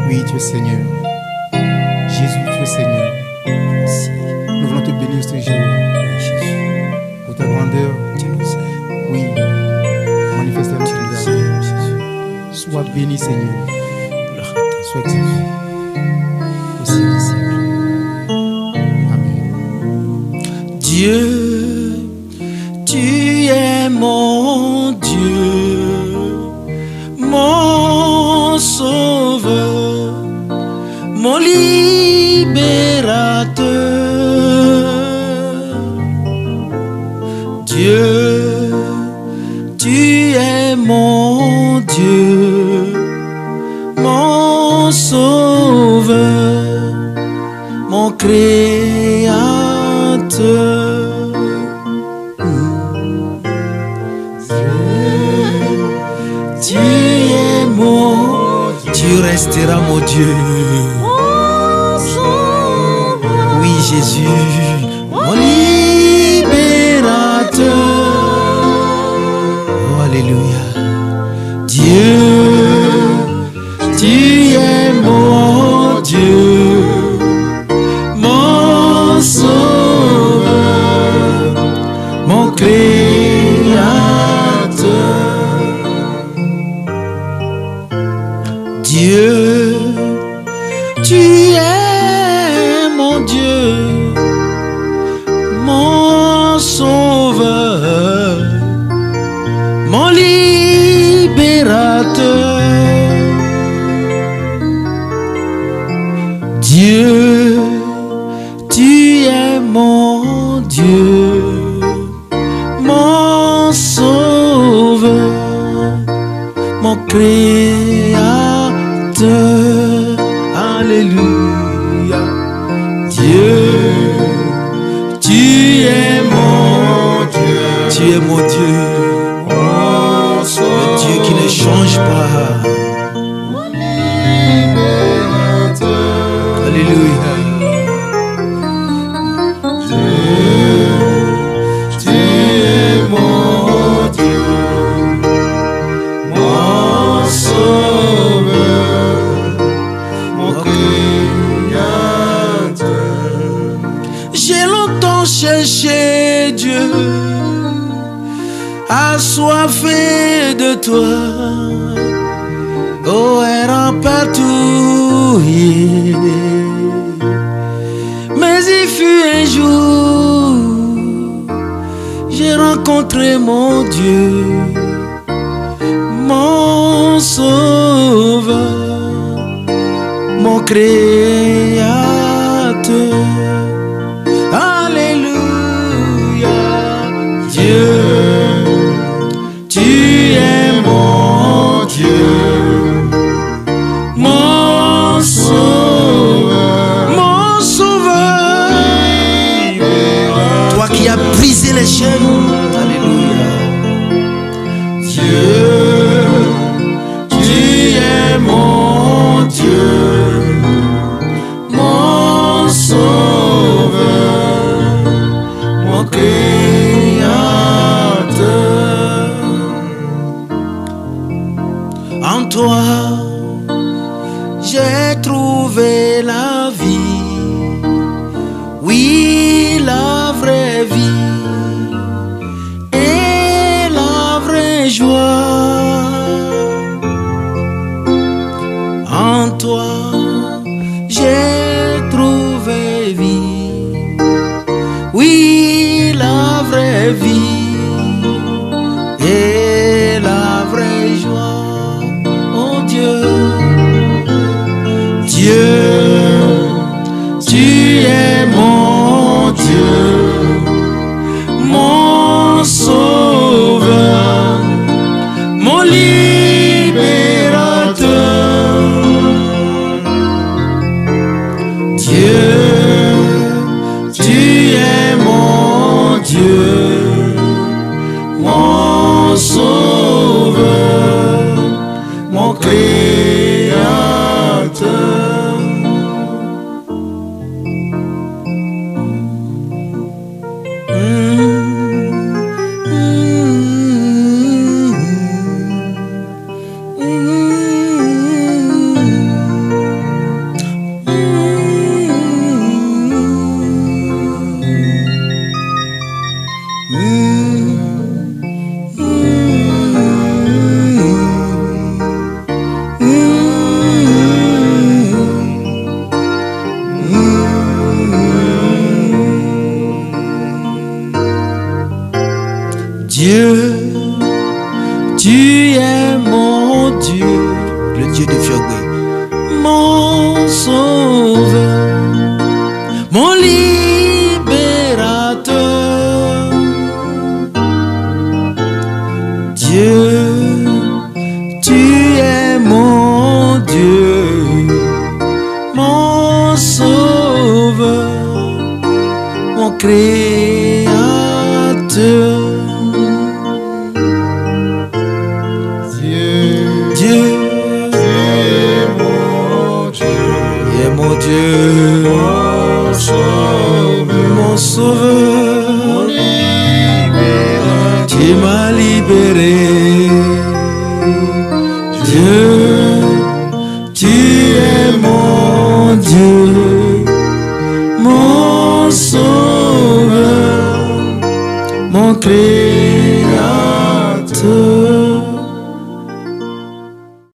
Oui, tu es Seigneur. Jésus, tu es Seigneur. Merci. Nous voulons te bénir ce jour Oui, Jésus. pour ta grandeur. Tu nous aimes. Oui, manifester Tu notre nous visage. aimes, Jésus. Sois béni, Seigneur. Gloire à ta Sois exalté. Au siècle des siècles. Amen. Dieu, tu es mon Dieu, mon sauveur, mon libérateur. Dieu, tu es mon Dieu, mon sauveur, mon créateur. Tu es mon Dieu, tu resteras mon Dieu. Oui, Jésus, mon libérateur. Oh, alléluia. Dieu, tu es mon Dieu, mon sauveur, mon créateur. Dieu, tu es mon Dieu, mon sauveur, mon libérateur. Dieu, tu es mon Dieu, mon sauveur, mon créateur. Alléluia. Dieu, tu es mon Dieu, tu es mon Dieu, le Dieu qui ne change pas. Alléluia. Tu es mon Dieu, mon sauveur, mon créateur. J'ai longtemps cherché Dieu, assoiffé de toi, oh, errant partout, yeah. Mais il fut un jour, j'ai rencontré mon Dieu, mon sauveur, mon créateur. Alléluia. Dieu, tu es mon Dieu, mon sauveur, mon sauveur. Toi qui as brisé les chaînes. Alléluia. Dieu, tu es mon Dieu, mon sauveur, mon créateur. En toi, j'ai trouvé la vie, oui, la vraie vie et la vraie joie. En toi, j'ai trouvé vie, oui, la vraie vie et la vraie joie. Oh Dieu, Dieu, tu es mon Dieu, mon sauveur, mon libérateur. Dieu, tu es mon Dieu, mon sauveur, mon créateur. es mon Dieu, le Dieu de Fiogbe, mon sauveur, mon libérateur. Dieu, tu es mon Dieu, mon sauveur, mon créateur. Dieu, tu es mon Dieu, Mon Dieu, mon sauveur, mon sauveur, mon libérateur. tu m'as libéré. Dieu, tu es mon Dieu, mon sauveur, mon créateur.